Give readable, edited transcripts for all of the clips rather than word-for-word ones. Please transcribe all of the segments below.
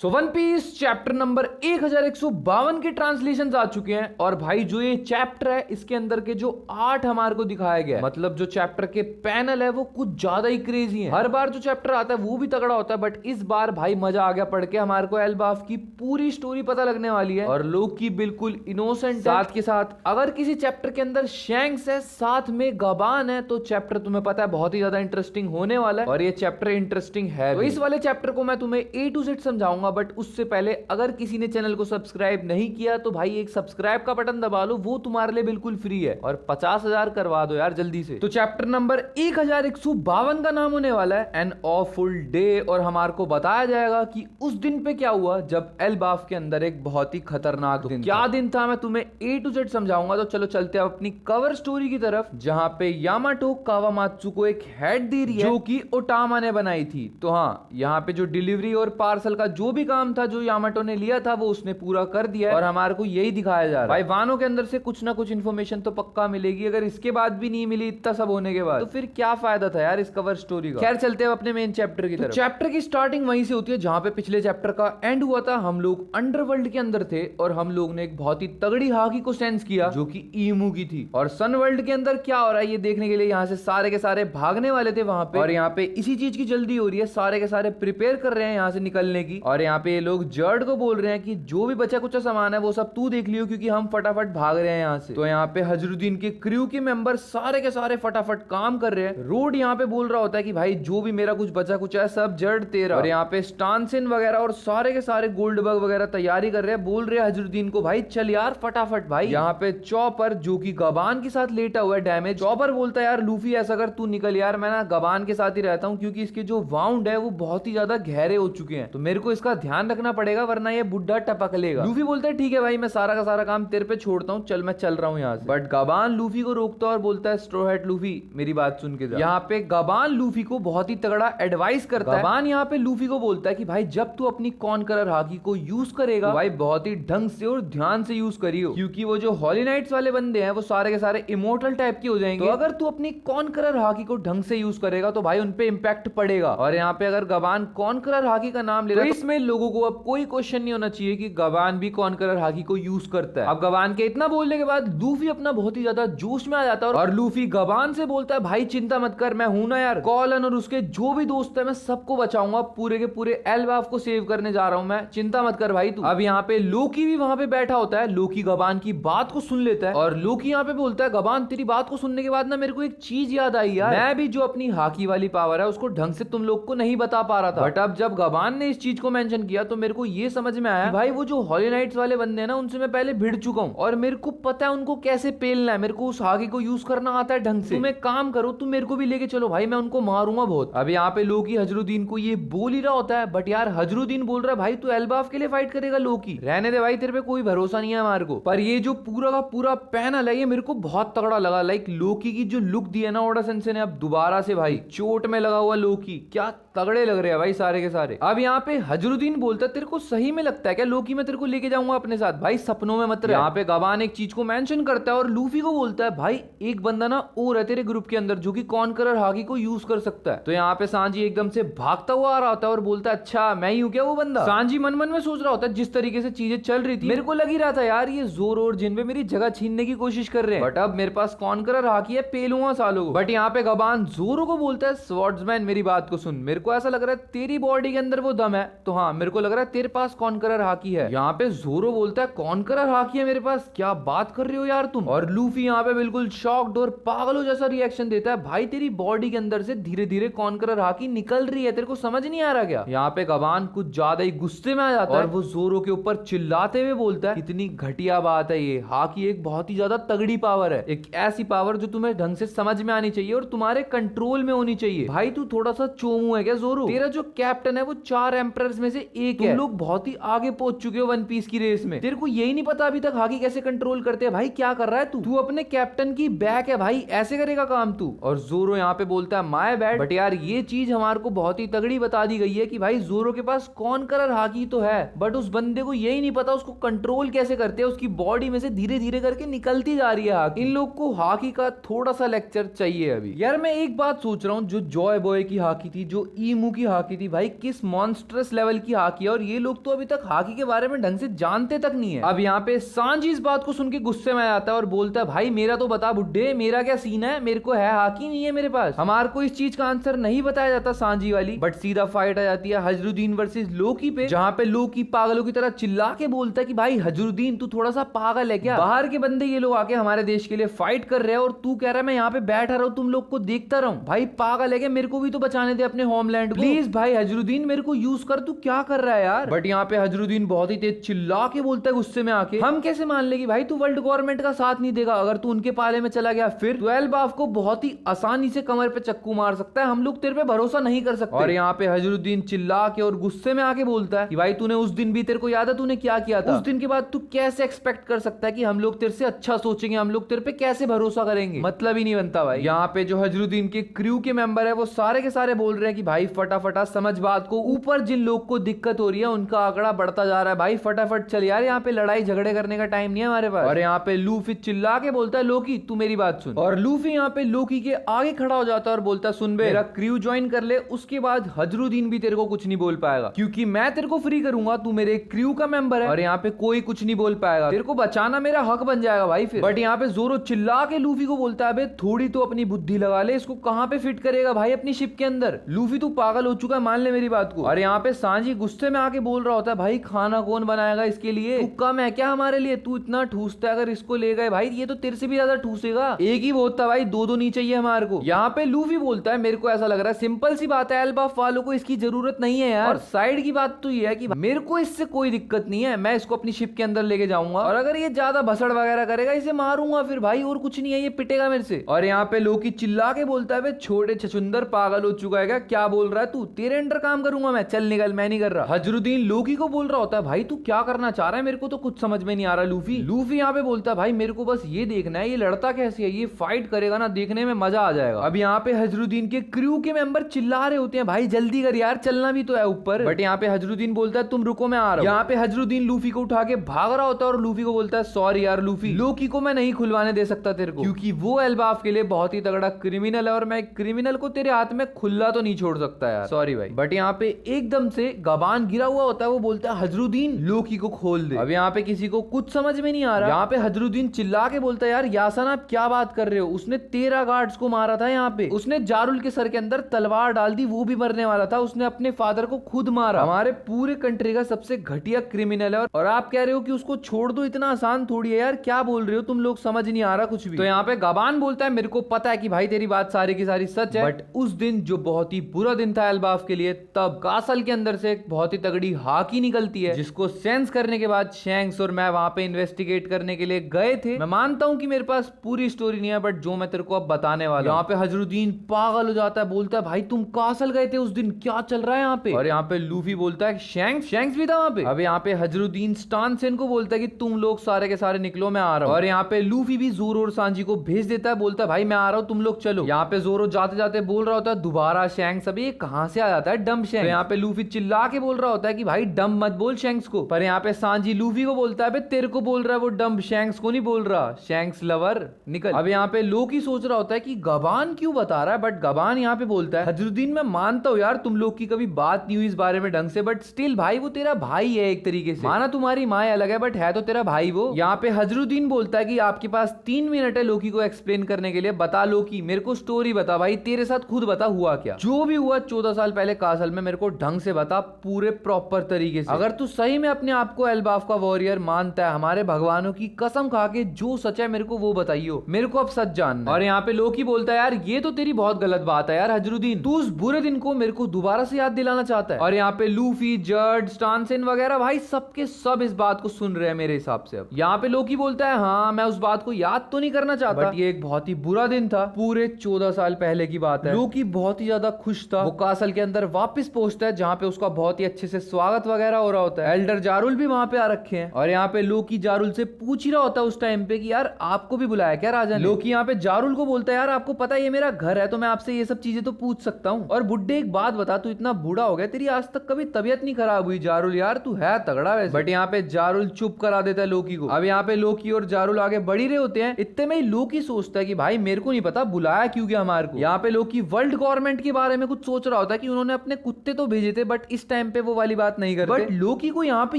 सो One Piece chapter number 1152 के translation आ चुके हैं। और भाई जो ये चैप्टर है इसके अंदर के जो 8 हमारे को दिखाया गया है, मतलब जो चैप्टर के पैनल है वो कुछ ज्यादा ही क्रेजी है। हर बार जो चैप्टर आता है वो भी तगड़ा होता है, बट इस बार भाई मजा आ गया पढ़ के। हमारे को एल्बाफ की पूरी स्टोरी पता लगने वाली है और लोकी बिल्कुल इनोसेंट साथ के साथ अगर किसी चैप्टर के अंदर शैंक्स है साथ में गबान है तो चैप्टर तुम्हें पता है बहुत ही ज्यादा इंटरेस्टिंग होने वाला है। और ये चैप्टर इंटरेस्टिंग है तो इस वाले चैप्टर को मैं तुम्हें A to Z समझाऊंगा। बट उससे पहले अगर किसी ने चैनल को सब्सक्राइब नहीं किया तो भाई एक सब्सक्राइब का बटन दबा लो, वो तुम्हारे लिए बिल्कुल फ्री है। और 50,000 करवा दो यार जल्दी से। तो चैप्टर नंबर 1152 का नाम होने वाला है एन ऑफुल डे। और हमारे को बताया जाएगा कि उस दिन पे क्या हुआ जब एल्बाफ के अंदर एक बहुत ही खतरनाक दिन क्या दिन था, मैं तुम्हें A to Z समझाऊंगा। तो चलो चलते हैं अपनी कवर स्टोरी की तरफ, जहां पे यामाटो कावामात्सु को एक हेड दे रही है जो कि ओटामा ने बनाई थी। तो हाँ, यहाँ पे जो डिलीवरी और पार्सल का जो भी काम था जो यामाटो ने लिया था वो उसने पूरा कर दिया है। और हमारे को यही दिखाया जा रहा है भाई वानो के अंदर से कुछ ना कुछ इन्फॉर्मेशन तो पक्का मिलेगी। अगर इसके बाद भी नहीं मिली इतना सब होने के बाद तो फिर क्या फायदा था यार इस कवर स्टोरी का। खैर चलते हैं अपने मेन चैप्टर की तरफ। चैप्टर की स्टार्टिंग वहीं से होती है जहां पे पिछले चैप्टर का एंड हुआ था। हम लोग अंडरवर्ल्ड के अंदर थे और हम लोग ने एक बहुत ही तगड़ी हाकी को सेंस किया जो कि ईमू की थी। और सन वर्ल्ड के अंदर क्या हो रहा है ये देखने के लिए यहाँ से सारे के सारे भागने वाले थे वहां पे। और यहाँ पे इसी चीज की जल्दी हो रही है, सारे के सारे प्रिपेयर कर रहे हैं यहाँ से निकलने की। और यहाँ पे ये लोग जर्ड को बोल रहे हैं कि जो भी बचा कुछ सामान है वो सब तू देख लियो क्योंकि हम फटाफट भाग रहे हैं यहाँ से। तो यहाँ पे हजरुद्दीन के क्रू के मेंबर सारे के सारे फटाफट काम कर रहे हैं। रोड यहाँ पे बोल रहा होता है कि भाई जो भी मेरा कुछ बचा कुछ है सब जर्ड तेरा। और यहाँ पे स्टानसिन वगैरह और सारे के सारे गोल्डबर्ग वगैरह तैयारी कर रहे हैं, बोल रहे हैं हजरुद्दीन को भाई चल यार फटाफट। भाई यहाँ पे चॉपर जो कि गबान के साथ लेटा हुआ है डैमेज, चॉपर बोलता है यार लूफी ऐसा कर तू निकल यार, मैं ना गबान के साथ ही रहता हूँ क्योंकि इसके जो वाउंड है वो बहुत ही ज्यादा गहरे हो चुके हैं तो मेरे को इसका ध्यान रखना पड़ेगा वरना ये बुढ़ा टपक लेगा। लूफी बोलता है ठीक है भाई मैं सारा का सारा काम तेरे पे छोड़ता हूँ, चल मैं चल रहा हूँ यहाँ से। बट गबान लूफी को रोकता है और बोलता है स्ट्रॉ हैट लूफी मेरी बात सुन के जा। यहाँ पे गबान लूफी को बहुत ही तगड़ा एडवाइस करता है। गबान यहाँ पे लूफी को बोलता है कि भाई जब तू अपनी कॉन्करर हाकी को यूज करेगा तो भाई बहुत ही ढंग से और ध्यान से यूज करियो क्योंकि वो जो हॉली नाइट्स वाले बंदे हैं वो सारे के सारे इमोर्टल टाइप के हो जाएंगे। तो अगर तू अपनी कॉन्करर हाकी को ढंग से यूज करेगा तो भाई उनपे इम्पैक्ट पड़ेगा। और यहाँ पे अगर गबान कॉन्करर हाकी का नाम ले रहा है तो इसमें लोगों को अब कोई क्वेश्चन नहीं होना चाहिए कि गबान भी कॉन्करर हाकी को यूज करता है। अब गबान के इतना बोलने के बाद लूफी अपना बहुत ही ज्यादा जोश में आ जाता है और लूफी गबान से बोलता है भाई चिंता मत कर मैं हूं ना यार, कॉलन और उसके जो भी दोस्त है मैं सबको बचाऊंगा, पूरे के पूरे एल्बाफ को सेव करने जा रहा हूं मैं, चिंता मत कर भाई तू। अब यहाँ पे लोकी भी वहां पे बैठा होता है। लोकी गबान की बात को सुन लेता है और लोकी यहाँ पे बोलता है गबान तेरी बात को सुनने के बाद ना मेरे को एक चीज याद आई यार, मैं भी जो अपनी हाकी वाली पावर है उसको ढंग से तुम लोग को नहीं बता पा रहा था। बट अब जब गबान ने इस चीज को मेंशन किया तो मेरे को ये समझ में आया भाई वो जो हॉली नाइट्स वाले बंदे हैं ना उनसे मैं पहले भिड़ चुका हूँ और मेरे को पता है उनको कैसे पेलना है, मेरे को उस हाकी को यूज करना आता है ढंग से। तुम एक काम करो तुम मेरे को भी लेके चलो भाई मैं उनको मारूंगा बहुत। अब यहाँ पे लोकी हजरुद्दीन को ये बोल ही रहा होता है बट यार हजरुद्दीन बोल रहा है भाई तू एल्बाफ के लिए फाइट करेगा लोकी, रहने दे भाई तेरे पे कोई भरोसा नहीं है हमारे को। पर ये जो पूरा का पूरा पैनल है ये मेरे को बहुत तगड़ा लगा। लाइक लोकी की जो लुक दी है ना ओडा सेंसे ने अब दोबारा से भाई चोट में लगा हुआ लोकी क्या तगड़े लग रहे हैं भाई सारे के सारे। अब यहाँ पे हजरुद्दीन बोलता है तेरे को सही में लगता है क्या लोकी मैं तेरे को लेके जाऊंगा अपने साथ, भाई सपनों में मत रह। यहाँ पे गबान एक चीज को मेंशन करता है और लूफी को बोलता है भाई एक बंदा ना और है तेरे ग्रुप के अंदर जो कि कॉन्करर हाकी को यूज कर सकता है। तो यहाँ पे सांजी एकदम से भागता हुआ आ रहा होता है और बोलता है अच्छा मैं ही हूँ क्या वो बंदा। सांजी मन मन में सोच रहा होता है जिस तरीके से चीजें चल रही थी मेरे को लग ही रहा था यार ये जोरो और जिन पे मेरी जगह छीनने की कोशिश कर रहे हैं, बट अब मेरे पास कॉन्करर हाकी है पेलूंगा सालों को। बट यहाँ पे गबान जोरो को बोलता है स्वॉर्ड्समैन मेरी बात को सुन, मेरे को ऐसा लग रहा है तेरी बॉडी के अंदर वो दम है तो हाँ मेरे को लग रहा है तेरे पास कॉन्करर हाकी है। यहाँ पे जोरो बोलता है कॉन्करर हाकी है मेरे पास, क्या बात कर रहे हो यार तुम। और लूफी यहाँ पे बिल्कुल शॉक्ड और पागलों जैसा रिएक्शन देता है भाई तेरी बॉडी के अंदर से धीरे धीरे कॉन्करर हाकी निकल रही है, तेरे को समझ नहीं आ रहा क्या। यहाँ पे गबान कुछ ज्यादा ही गुस्से में आ जाता है और वो जोरो के ऊपर चिल्लाते हुए बोलता है इतनी घटिया बात है ये, हाकी एक बहुत ही ज्यादा तगड़ी पावर है, एक ऐसी पावर जो तुम्हें ढंग से समझ में आनी चाहिए और तुम्हारे कंट्रोल में होनी चाहिए। भाई तू थोड़ा सा चोमू है क्या जोरो, तेरा जो कैप्टन है वो 4 एम्परर्स में से एक है, तुम लोग बहुत ही आगे पहुंच चुके हो वन पीस की रेस में, तेरे को यही नहीं पता अभी तक हाकी कैसे कंट्रोल करते हैं। भाई क्या कर रहा है तू अपने कैप्टन की बैक है भाई, ऐसे करेगा काम तू। और जोरो यहाँ पे बोलता है माय बैड, बट यार ये चीज हमारे को बहुत ही तगड़ी बता दी गई है कि भाई जोरो के पास कॉन्करर हाकी तो है बट उस बंदे को यही नहीं पता उसको कंट्रोल कैसे करते हैं, उसकी बॉडी में से धीरे धीरे करके निकलती जा रही है हाकी। इन लोग को हाकी का थोड़ा सा लेक्चर चाहिए अभी। यार मैं एक बात सोच रहा हूँ जो जॉय बॉय की हाकी थी जो ईमू की हाकी थी भाई, किस मॉन्स्ट्रस लेवल की हाकी है, और ये लोग तो अभी तक हाकी के बारे में ढंग से जानते तक नहीं है। अब यहाँ पे सांजी इस बात को सुन के गुस्से में आता है और बोलता है भाई मेरा तो बता बुड्ढे, मेरा क्या सीन है, मेरे को है हाकी नहीं है मेरे पास, हमारे को इस चीज का आंसर नहीं बताया जाता सांजी वाली। बट सीधा फाइट आ जाती है हजरुद्दीन वर्सेस लोकी पे, जहाँ पे लोकी पागलों की तरह चिल्ला के बोलता है कि भाई हजरुद्दीन तू थोड़ा सा पागल है क्या, बाहर के बंदे ये लोग आके हमारे देश के लिए फाइट कर रहे हैं और तू कह रहा है मैं यहाँ पे बैठा रहूं तुम लोग को देखता रहूं, भाई पागल है क्या, मेरे को भी तो बचाने दे अपने होमलैंड को, प्लीज भाई हजरुद्दीन मेरे को यूज कर, तू क्या कर रहा है यार। बट यहाँ पे हजरुद्दीन बहुत ही तेज चिल्ला के बोलता है गुस्से में आके, हम कैसे मान ले कि भाई तू वर्ल्ड गवर्नमेंट का साथ नहीं देगा, अगर तू उनके पाले में चला गया फिर 12 बाफ को बहुत ही आसानी से कमर पे चक्कू मार सकता है, हम लोग तेरे पे भरोसा नहीं कर सकते। और यहाँ पे हजरुद्दीन चिल्ला के और गुस्से में आके बोलता है कि भाई तूने उस दिन भी, तेरे को याद है तूने क्या किया था, उस दिन के बाद तू कैसे एक्सपेक्ट कर सकता है कि हम लोग तेरे से अच्छा सोचेंगे, हम लोग तेरे पे कैसे भरोसा करेंगे, मतलब ही नहीं बनता भाई। यहाँ पे जो हजरुद्दीन के क्रू के मेंबर है वो सारे के सारे बोल रहे हैं कि भाई फटाफटा समझ बात को, ऊपर जिन लोग को दिक्कत हो रही है उनका आंकड़ा बढ़ता जा रहा है, भाई फटाफट चल यार, यहाँ पे लड़ाई झगड़े करने का टाइम नहीं है हमारे पास। और यहाँ पे लूफी चिल्ला के बोलता है लोकी तू मेरी बात सुन, और लूफी यहाँ पे लोकी के आगे खड़ा हो जाता है और बोलता है सुन बे, मेरा क्रू ज्वाइन कर ले, उसके बाद हजरुद्दीन भी तेरे को कुछ नहीं बोल पाएगा, क्योंकि मैं तेरे को फ्री करूंगा, तू मेरे क्रू का मेंबर है और यहाँ पे कोई कुछ नहीं बोल पाएगा, तेरे को बचाना मेरा हक बन जाएगा भाई फिर। बट यहाँ पे जोरो चिल्ला के लूफी को बोलता है थोड़ी तो अपनी बुद्धि लगा ले, इसको कहाँ पे फिट करेगा भाई अपनी शिप के अंदर, लूफी तू पागल हो चुका है, मान ले मेरी बात को। और यहाँ पे सांजी गुस्से में आके बोल रहा होता है भाई खाना कौन बनाएगा इसके लिए, तू कम है क्या हमारे लिए, तू इतना ठूसता है, अगर इसको ले गए भाई ये तो तेरे से भी ज्यादा ठूसेगा, एक ही बहुत था भाई, दो नहीं चाहिए हमारे को। यहाँ पे लूफी बोलता है मेरे को ऐसा लग रहा है सिंपल सी बात है एल्बाफ वालों को इसकी जरूरत नहीं है यार, और साइड की बात तो ये है कि मेरे को इससे कोई दिक्कत नहीं है, मैं इसको अपनी शिप के अंदर लेके जाऊंगा, और अगर ये ज्यादा भसड़ वगैरह करेगा इसे मारूंगा फिर भाई, और कुछ नहीं है, ये पिटेगा मेरे से। और यहाँ पे लोकी चिल्ला के बोलता है छोटे छछुंदर पागल हो चुका है क्या बोल रहा है तू, तेरे अंडर काम करूंगा मैं, चल निकल, मैं नहीं कर रहा। हजरुद्दीन लोकी को बोल रहा होता है भाई तू क्या करना चाह रहा है, मेरे को तो कुछ समझ में नहीं आ रहा लूफी। लूफी यहाँ पे बोलता है भाई मेरे को बस ये देखना है ये लड़ता कैसे है, ये फाइट करेगा ना, देखने में मजा आ जाएगा। अब यहाँ पे हजरुद्दीन के क्रू के मेंबर चिल्ला रहे होते हैं भाई जल्दी कर यार, चलना भी तो है ऊपर। बट यहाँ पे हजरुद्दीन बोलता है तुम रुको मैं आ रहा हूँ। यहाँ पे हजरुद्दीन लूफी को उठा के भाग रहा होता है और लूफी को बोलता है सॉरी यार लूफी, लोकी को मैं नहीं खुलवाने दे सकता तेरे को, क्योंकि वो एल्बाफ के लिए बहुत ही तगड़ा क्रिमिनल है और मैं क्रिमिनल को तेरे हाथ में खुला तो नहीं छोड़ सकता यार, सॉरी भाई। बट यहाँ पे एकदम से गबान गिरा हुआ होता है, वो बोलता है हजरुद्दीन लोकी को खोल दे। अब यहाँ पे किसी को कुछ समझ में नहीं आ रहा, यहाँ पे हजरुद्दीन चिल्ला के बोलता है यार यासन आप क्या बात कर रहे हो, उसने 13 गार्ड्स को मारा था, यहाँ पे उसने जारुल के सर के अंदर तलवार डाल दी, वो भी मरने वाला था, उसने अपने फादर को खुद मारा, हमारे पूरे कंट्री का सबसे घटिया क्रिमिनल है, और आप कह रहे हो कि उसको छोड़ दो, इतना आसान थोड़ी है यार, क्या बोल रहे हो तुम लोग, समझ नहीं आ रहा कुछ भी। तो यहाँ पे गबान बोलता है मेरे को पता है कि भाई तेरी बात सारी की सारी सच है, बट उस दिन जो बहुत ही बुरा दिन था एल्बाफ के लिए, तब कासल के अंदर से एक बहुत ही तगड़ी हाकी निकलती है, जिसको सेंस करने के बाद शैंक्स और मैं वहां पे इन्वेस्टिगेट करने के लिए गए थे। मैं मानता हूं कि मेरे पास पूरी स्टोरी नहीं है, बट जो मैं तेरे को अब बताने वाला हूं, यहाँ पे हजरुद्दीन पागल हो जाता है, बोलता है भाई तुम कासल गए थे उस दिन, क्या चल रहा है यहाँ पे। और यहाँ पे लूफी बोलता है शैंक्स भी था वहां पे। अब यहाँ पे हजरुद्दीन स्टानसेन को बोलता है कि तुम लोग सारे के सारे निकलो मैं आ रहा हूँ, और यहाँ पे लूफी भी जोरो और सांजी को भेज देता है, बोलता है भाई मैं आ रहा हूँ तुम लोग चलो। यहाँ पे जोरो जाते जाते बोल रहा होता है दोबारा शैंक्स, अभी ये कहां से आ जाता है डम शैंक्स। तो यहाँ पे लूफी चिल्ला के बोल रहा होता है कि भाई डम मत बोल शैंक्स को, पर यहाँ पे सांजी लूफी को बोलता है तेरे को बोल रहा है वो डम, शैंक्स को नहीं बोल रहा, शैंक्स लवर निकल। अब यहाँ पे लोकी सोच रहा होता है कि गबान क्यों बता रहा है, बट गबान यहाँ पे बोलता है हजरुद्दीन मैं मानता हूँ यार तुम लोग की कभी बात नहीं हुई इस बारे में ढंग से, बट स्टिल भाई वो तेरा भाई है एक तरीके से, माना तुम्हारी माँ अलग है बट है तो तेरा भाई वो। यहाँ पे हजरुद्दीन बोलता है कि आपके पास 3 मिनट है लोकी को एक्सप्लेन करने के लिए, बता लोकी मेरे को स्टोरी बता भाई, तेरे साथ खुद बता हुआ क्या, जो भी हुआ 14 साल पहले कासल में, मेरे को ढंग से बता पूरे प्रॉपर तरीके से, अगर तू सही में अपने आप को एल्बाफ का वॉरियर मानता है, हमारे भगवानों की कसम खा के जो सच है मेरे को वो बताइयो, मेरे को अब सच जानना। और यहाँ पे लोकी बोलता है यार ये तो तेरी बहुत गलत बात है यार हजरुद्दीन, तू उस बुरे दिन को मेरे को दोबारा से याद दिलाना चाहता है। और यहाँ पे लूफी जर्ड स्टानसेन वगैरह भाई सबके सब इस बात को सुन रहे हैं मेरे हिसाब से। अब यहाँ पे लोकी बोलता है हाँ मैं उस बात को याद तो नहीं करना चाहता, बट ये एक बहुत ही बुरा दिन था, पूरे 14 साल पहले की बात है। लोकी बहुत ही ज्यादा खुश था, वो कासल के अंदर वापस पहुंचता है जहाँ पे उसका बहुत ही अच्छे से स्वागत वगैरह हो रहा होता है, एल्डर जारुल भी वहां पे आ रखे हैं। और यहाँ पे लोकी जारुल से पूछ ही रहा होता है उस टाइम पे कि यार आपको भी बुलाया क्या राजा ने। लोकी यहाँ पे जारुल को बोलता है यार आपको पता है ये मेरा घर है, तो मैं आपसे ये सब चीजें तो पूछ सकता हूँ। और बुड्ढे एक बात बता, तू इतना बूढ़ा हो गया, तेरी आज तक कभी तबियत नहीं खराब हुई जारुल, यार तू है तगड़ा वैसे। बट यहाँ पे जारुल चुप करा देता है लोकी को। अब यहाँ पे लोकी और जारुल आगे बढ़ ही रहे होते हैं, इतने में ही लोकी सोचता है कि भाई मेरे को नहीं पता बुलाया क्यों गया हमारे को। यहाँ पे लोकी वर्ल्ड गवर्नमेंट के बारे में कुछ सोच रहा होता है कि उन्होंने अपने कुत्ते तो भेजे थे बट इस टाइम पे वो वाली बात नहीं करते। बट लोकी को यहाँ पे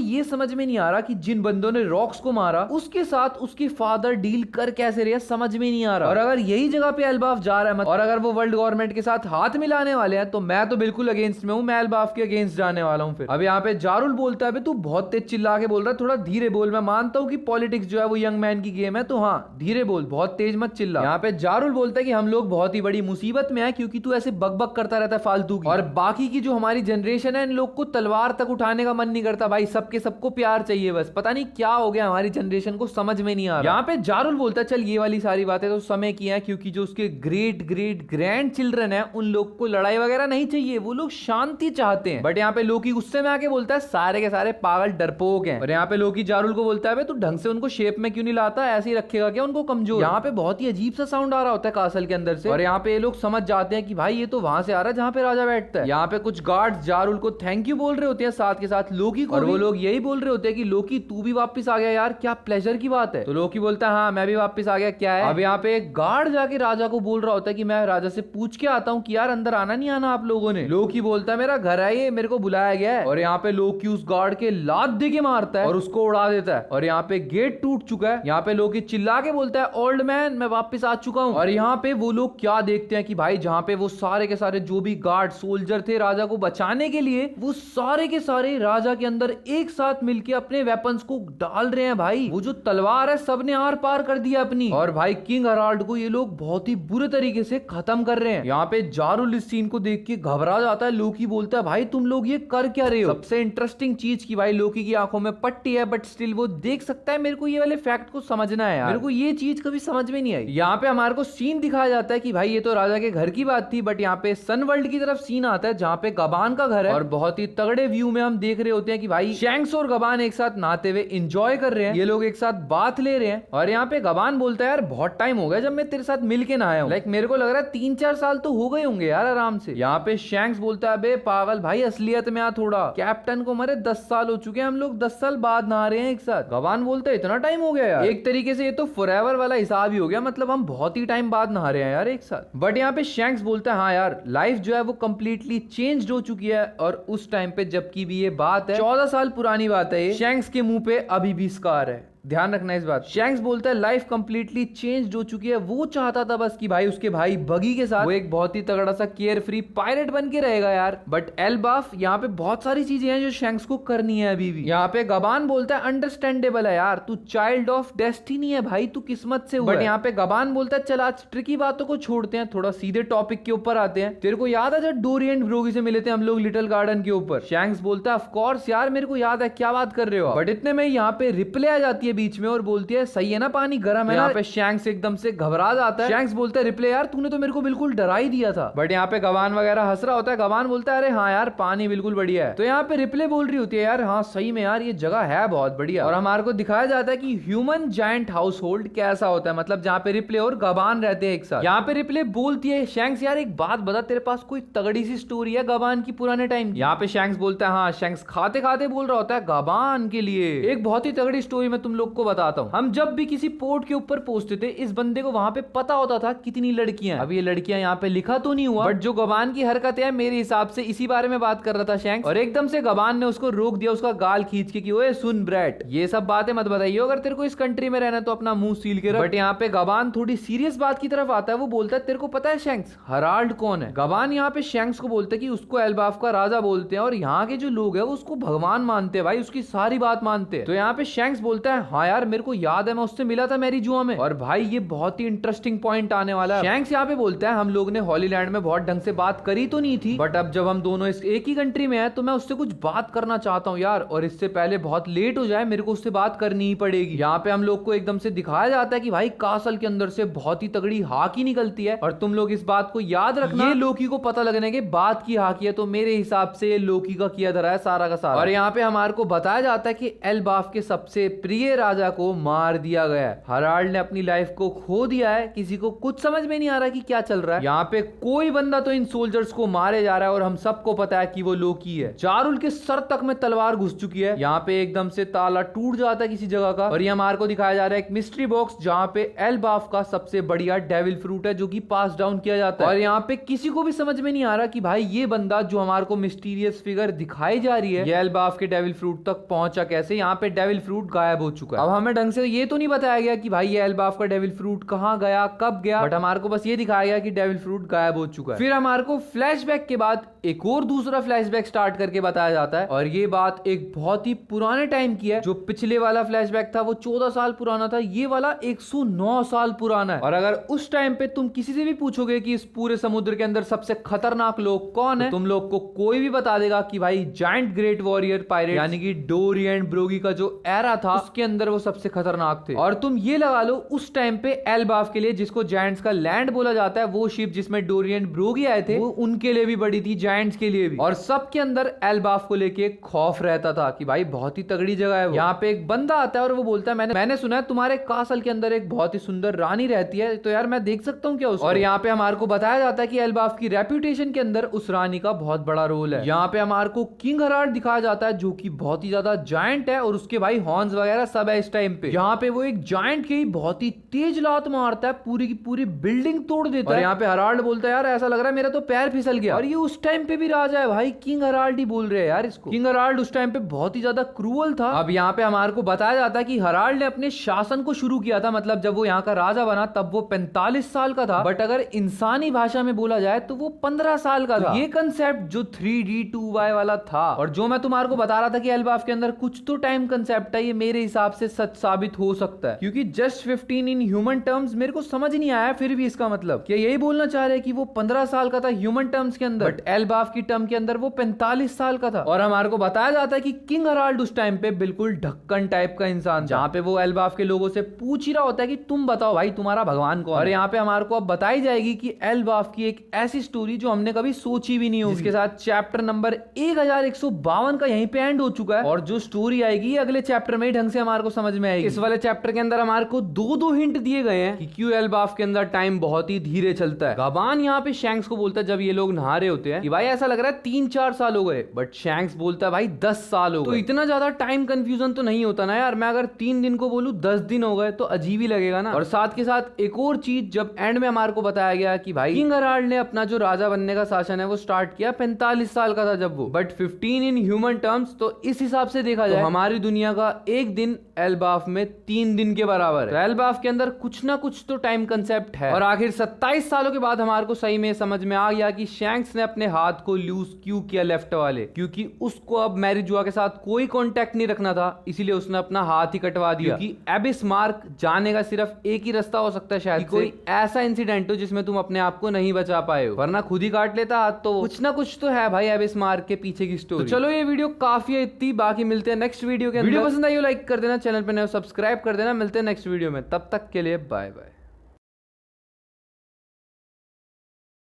ये समझ में नहीं आ रहा कि जिन बंदों ने रॉक्स को मारा उसके साथ उसकी फादर डील कर कैसे रहे, समझ में नहीं आ रहा। और अगर यही जगह पे एल्बाफ जा रहा है और अगर वो वर्ल्ड गवर्नमेंट के साथ हाथ मिलाने वाले हैं तो मैं तो बिल्कुल अगेंस्ट में हूँ, मैं एल्बाफ के अगेंस्ट जाने वाला हूँ। फिर अब यहाँ पे जारुल बोलता है तू बहुत तेज चिल्ला के बोल रहा है, थोड़ा धीरे बोल। मैं मानता हूँ कि पॉलिटिक्स जो है वो यंग मैन की गेम है, तो हाँ धीरे बोल, बहुत तेज मत चिल्ला। यहाँ पे जारुल बोलता है कि हम लोग बहुत ही बड़ी मुसीबत में है क्योंकि तू ऐसे बकबक करता रहता है फालतू की, और बाकी की जो हमारी जनरेशन है इन लोग को तलवार तक उठाने का मन नहीं करता भाई, सबके सबको प्यार चाहिए बस। पता नहीं क्या हो गया हमारी जनरेशन को, समझ में नहीं आ रहा। यहाँ पे जारुल बोलता है चल ये वाली सारी बातें तो समय की है क्योंकि जो उसके ग्रेट ग्रेट ग्रैंड चिल्ड्रन है उन लोग को लड़ाई वगैरह नहीं चाहिए, वो लोग शांति चाहते हैं। बट यहाँ पे लोकी गुस्से में आके बोलता है सारे के सारे पागल डरपोक हैं। और यहाँ पे लोकी जारुल को बोलता है तू ढंग से उनको शेप में क्यों नहीं लाता, ऐसे ही रखेगा क्या उनको कमजोर। यहाँ पे बहुत ही अजीब सा साउंड आ रहा होता है कासल के अंदर से, और यहाँ पे ये लोग समझ जाते हैं कि भाई ये तो वहां से आ रहा है जहाँ पे राजा बैठता है। यहाँ पे कुछ गार्ड्स जारुल को थैंक यू बोल रहे होते हैं, साथ के साथ लोकी को, और वो लोग यही बोल रहे होते हैं कि लोकी तू भी वापस आ गया यार, क्या प्लेजर की बात है। तो लोकी बोलता है हाँ मैं भी वापस आ गया, क्या है। अब यहाँ पे एक गार्ड जाके राजा को बोल रहा होता है कि मैं राजा से पूछ के आता हूँ कि यार अंदर आना नहीं आना आप लोगों ने। लोकी बोलता है मेरा घर है ये, मेरे को बुलाया गया है। और यहाँ पे लोकी उस गार्ड के लात दे के मारता है और उसको उड़ा देता है, और यहाँ पे गेट टूट चुका है। यहाँ पे लोकी चिल्ला के बोलता है ओल्ड मैन मैं वापस आ चुका हूँ। और यहाँ पे वो लोग क्या देखते हैं कि भाई जहाँ पे वो सारे के सारे जो भी गार्ड सोल्जर थे राजा को बचाने के लिए, वो सारे के सारे राजा के अंदर एक साथ मिलके अपने वेपन्स को डाल रहे हैं भाई। वो जो तलवार है सबने आर पार कर दिया अपनी, और भाई किंग हराल्ड को ये लोग बहुत ही बुरे तरीके से खत्म कर रहे हैं। यहाँ पे जारुल इस सीन को देख के घबरा जाता है। लोकी बोलता है भाई तुम लोग ये कर क्या रहे हो। सबसे इंटरेस्टिंग चीज की भाई लोकी की आंखों में पट्टी है बट स्टिल वो देख सकता है। मेरे को ये वाले फैक्ट को समझना है यार, मेरे को ये चीज कभी समझ में नहीं आई। यहाँ पे हमारे को सीन दिखाया जाता है कि भाई ये तो राजा के घर की बात थी, बट यहाँ पे सन वर्ल्ड की तरफ सीन आता है जहाँ पे गबान का घर है, और बहुत ही तगड़े व्यू में हम देख रहे होते हैं कि भाई शैंक्स और गबान एक साथ नहाते हुए एंजॉय कर रहे हैं, ये लोग एक साथ बात ले रहे हैं। और यहाँ पे गबान बोलता है यार बहुत टाइम हो गया जब मैं तेरे साथ मिल के नहाया हूं, लाइक मेरे को लग रहा है 3-4 साल तो हो गए होंगे यार आराम से। यहाँ पे शैंक्स बोलता है अबे पागल भाई असलियत में आ थोड़ा, कैप्टन को मरे 10 साल हो चुके हैं, हम लोग 10 साल बाद नहा रहे हैं एक साथ। गबान बोलता है इतना टाइम हो गया यार, एक तरीके से ये तो फॉरएवर वाला हिसाब ही हो गया, मतलब हम बहुत ही टाइम बाद नहा रहे हैं यार एक साथ। बट यहाँ पे शैंक्स बोलता है हाँ यार लाइफ जो है वो कंप्लीटली चेंज हो चुकी है, और उस टाइम पे जबकि भी ये बात है 14 साल पुरानी बात है, शैंक्स के मुंह पे अभी भी स्कार है, ध्यान रखना इस बात। शैंक्स बोलता है लाइफ कंप्लीटली चेंज हो चुकी है, वो चाहता था बस कि भाई उसके भाई बगी के साथ वो एक बहुत ही तगड़ा सा केयर फ्री पायलट बन के रहेगा यार। बट एल्बाफ यहाँ पे बहुत सारी चीजें हैं जो शैंक्स को करनी है अभी भी। यहाँ पे गबान बोलता है अंडरस्टैंडेबल है यार, तू चाइल्ड ऑफ डेस्टिनी है भाई, तू किस्मत से हुआ। बट यहाँ पे गबान बोलता है चल आज ट्रिकी बातों को छोड़ते हैं, थोड़ा सीधे टॉपिक के ऊपर आते हैं। तेरे को याद है जब डोरियन ब्रोगी से मिले थे हम लोग लिटिल गार्डन के ऊपर। शैंक्स बोलता है ऑफ कोर्स यार मेरे को याद है, क्या बात कर रहे हो। बट इतने में यहाँ पे रिप्ले आ जाती है बीच में और बोलती है सही है ना पानी गर्म है। यहाँ पे शैंक्स एकदम से घबरा जाता है। शैंक्स बोलता है रिप्ले यार तूने तो मेरे को बिल्कुल डरा ही दिया था। बट यहाँ पे गबान वगैरह हंस रहा होता है। गबान बोलता है अरे हाँ यार पानी बिल्कुल बढ़िया है। तो यहाँ पे रिप्ले बोल रही होती है यार हाँ सही में यार ये जगह है बहुत बढ़िया। और हमारे को दिखाया जाता है कि ह्यूमन जायंट हाउस होल्ड कैसा होता है, मतलब जहाँ पे रिप्ले और गबान रहते हैं एक साथ। यहाँ पे रिप्ले बोलती है शैंक्स यार एक बात बता, तेरे पास कोई तगड़ी सी स्टोरी है गबान की पुराने टाइम। यहाँ पे शैंक्स बोलता है हाँ। शैंक्स खाते खाते बोल रहा होता है गबान के लिए एक बहुत ही तगड़ी स्टोरी मैं तुम लोग को बताता हूँ। हम जब भी किसी पोर्ट के ऊपर पहुंचते थे इस बंदे को वहां पे पता होता था कितनी लड़कियां। अब ये लड़कियां यहाँ पे लिखा तो नहीं हुआ, बट जो गबान की हरकत है मेरे हिसाब से इसी बारे में बात कर रहा था शैंक्स, और एकदम से गबान ने उसको रोक दिया, उसका गाल खींच के कि ओए सुन ब्रैट ये सब बातें मत बताइए, अगर तेरे को इस कंट्री में रहना तो अपना मुंह सील के रख। बट यहाँ पे गबान थोड़ी सीरियस बात की तरफ आता है, वो बोलता है तेरे को पता है शैंक्स हराल्ड कौन है। गबान यहाँ पे शैंक्स को बोलते हैं कि उसको एल्बाफ का राजा बोलते हैं, और यहाँ के जो लोग है वो उसको भगवान मानते हैं भाई, उसकी सारी बात मानते हैं। तो यहाँ पे शैंक्स बोलता है हाँ यार मेरे को याद है मैं उससे मिला था मैरी जुआ में। और भाई ये बहुत ही इंटरेस्टिंग पॉइंट आने वाला है। शैंक्स यहाँ पे बोलता है हम लोग ने हॉलीलैंड में बहुत ढंग से बात करी तो नहीं थी, बट अब जब हम दोनों एक ही कंट्री में हैं तो मैं उससे कुछ बात करना चाहता हूँ यार, और इससे पहले बहुत लेट हो जाए मेरे को उससे बात करनी ही पड़ेगी। यहाँ पे हम लोग को एकदम से दिखाया जाता है कि भाई कासल के अंदर से बहुत ही तगड़ी हाकी निकलती है, और तुम लोग इस बात को याद रखना ये लोकी को पता लगने के बाद की हाकी है, तो मेरे हिसाब से ये लोकी का किया धरा है सारा का सारा। और यहाँ पे हमारे को बताया जाता है कि एल्बाफ के सबसे प्रिय राजा को मार दिया गया है। हराल्ड ने अपनी लाइफ को खो दिया है। किसी को कुछ समझ में नहीं आ रहा कि क्या चल रहा है। यहाँ पे कोई बंदा तो इन सोल्जर्स को मारे जा रहा है और हम सबको पता है कि वो लोकी है। जारुल के सर तक में तलवार घुस चुकी है। यहाँ पे एकदम से ताला टूट जाता है किसी जगह का और ये हमारे को दिखाया जा रहा है एक मिस्ट्री बॉक्स जहाँ पे एल्बाफ का सबसे बढ़िया डेविल फ्रूट है जो कि पास डाउन किया जाता है। और यहाँ पे किसी को भी समझ में नहीं आ रहा कि भाई ये बंदा जो हमारे को मिस्टीरियस फिगर दिखाई जा रही है ये एल्बाफ के डेविल फ्रूट तक पहुंचा कैसे। यहाँ पे डेविल फ्रूट गायब हो चुका है। अब हमें ढंग से ये तो नहीं बताया गया कि भाई ये एल्बाफ का डेविल फ्रूट कहाँ गया, कब गया, बट हमारे को बस ये दिखाया गया कि डेविल फ्रूट गायब हो चुका है। फिर हमारे को फ्लैशबैक के बाद एक और दूसरा फ्लैशबैक स्टार्ट करके बताया जाता है और ये बात एक बहुत ही पुराने टाइम की है। जो पिछले वाला फ्लैशबैक था वो 14 साल पुराना था, ये वाला 109 साल पुराना है। और अगर उस टाइम पे तुम किसी से भी पूछोगे कि इस पूरे समुद्र के अंदर सबसे खतरनाक लोग कौन है, तो तुम लोग को कोई भी बता देगा कि भाई जायंट ग्रेट वॉरियर पायरेट यानी कि डोरी एंड ब्रोगी का जो एरा था उसके अंदर वो सबसे खतरनाक थे। और तुम ये लगा लो उस टाइम पे एल्बाफ के लिए, जिसको जायंट्स का लैंड बोला जाता है, वो शिप जिसमें डोरी एंड ब्रोगी आए थे वो उनके लिए भी बड़ी थी, जायंट्स के लिए भी। और सबके अंदर एल्बाफ को लेके खौफ रहता था कि भाई बहुत ही तगड़ी जगह है वो। यहाँ पे एक बंदा आता है और वो बोलता है मैंने सुना है तुम्हारे कासल के अंदर एक बहुत ही सुंदर रानी रहती है, तो यार मैं देख सकता हूँ क्या उसको। और यहाँ पे हमारे को बताया जाता है कि एल्बाफ की रेप्यूटेशन के अंदर उस रानी का बहुत बड़ा रोल है। यहाँ पे हमारे को किंग हराल्ड दिखाया जाता है जो कि बहुत ही ज्यादा जायंट है और उसके भाई हॉर्न्स वगैरह सब है इस टाइम पे। यहाँ पे वो एक जायंट की बहुत ही तेज लात मारता है, पूरी की पूरी बिल्डिंग तोड़ देता है। यहाँ पे हराल्ड बोलता है यार ऐसा लग रहा है मेरा तो पैर फिसल गया। और ये उस टाइम पे भी राजा है भाई, किंग हराल्ड ही बोल रहे हैं यार इसको। किंग हराल्ड उस टाइम पे बहुत ही ज्यादा क्रूअल था। अब यहाँ पे हमारे को बताया जाता है कि हराल्ड ने अपने शासन को शुरू किया था, मतलब जब वो यहाँ का राजा बना तब वो 45 साल का था, बट अगर इंसानी भाषा में बोला जाए तो वो 15 साल का था। ये कंसेप्ट जो 3D2Y वाला था और जो मैं तुम्हारे को बता रहा था कि एल्बाफ के अंदर कुछ तो टाइम कंसेप्ट है, ये मेरे हिसाब से सच साबित हो सकता है क्योंकि जस्ट 15 इन ह्यूमन टर्म्स मेरे को समझ नहीं आया। फिर भी इसका मतलब क्या यही बोलना चाह रहे हैं कि वो 15 साल का था ह्यूमन टर्म्स के अंदर, बट एल्बाफ की टर्म के अंदर वो 45 साल का था। और हमारे को बताया जाता है कि किंग हराल्ड उस टाइम पे बिल्कुल ढक्कन टाइप का इंसान, जहाँ पे वो एल्बाफ के लोगों से पूछ ही रहा होता है कि तुम बताओ भाई तुम्हारा भगवान कौन है। और यहाँ पे हमारे को अब बताई जाएगी कि एल्बाफ की एक ऐसी स्टोरी जो हमने कभी सोची भी नहीं होगी, जिसके साथ चैप्टर नंबर 1152 का यहीं पे एंड हो चुका है। और जो स्टोरी आएगी अगले चैप्टर में ढंग से हमारे को समझ में आएगी। इस वाले चैप्टर के अंदर हमारे को दो हिंट दिए गए हैं कि क्यों एल्बाफ के अंदर टाइम बहुत ही धीरे चलता है। गबान यहाँ पे शैंक्स को बोलता है जब ये लोग नहा रहे होते हैं कि भाई ऐसा लग रहा है 3-4 साल हो गए, बट शैंक्स बोलता है भाई 10 साल हो गए। तो इतना ज्यादा टाइम कंफ्यूजन तो नहीं होता ना यार, मैं अगर 3 दिन को बोलूं 10 दिन हो गए तो अजीब ही लगेगा ना। और साथ के साथ एक और चीज, जब एंड में हमारे को बताया गया कि भाई किंग हराल्ड ने अपना जो राजा बनने का शासन है वो स्टार्ट किया 45 साल का था जब वो, बट 15 इन ह्यूमन टर्म्स, तो इस हिसाब से देखा जाए तो हमारी दुनिया का एक दिन एल्बाफ में 3 दिन के बराबर है। तो एल्बाफ के अंदर कुछ ना कुछ तो टाइम कंसेप्ट है। और आखिर 27 सालों के बाद हमारे को सही में समझ में आ गया कि शैंक्स ने अपने हाथ को लूज क्यों किया लेफ्ट वाले, क्योंकि उसको अब मैरिजुआ के साथ कोई कांटेक्ट नहीं रखना था, इसीलिए उसने अपना हाथ ही कटवा दिया। क्योंकि एबिस मार्क जाने का सिर्फ एक ही रास्ता हो सकता है शायद, कोई ऐसा इंसिडेंट हो जिसमें तुम अपने आप को नहीं बचा पाए हो, वरना खुद ही काट लेता हाथ। तो कुछ ना कुछ तो है भाई एबिस मार्क के पीछे की स्टोरी। तो चलो ये वीडियो काफी है इतनी, बाकी मिलते हैं नेक्स्ट वीडियो के अंदर। वीडियो पसंद आई हो लाइक कर देना, चैनल पे नए हो सब्सक्राइब कर देना। मिलते हैं नेक्स्ट वीडियो में, तब तक के लिए बाय बाय।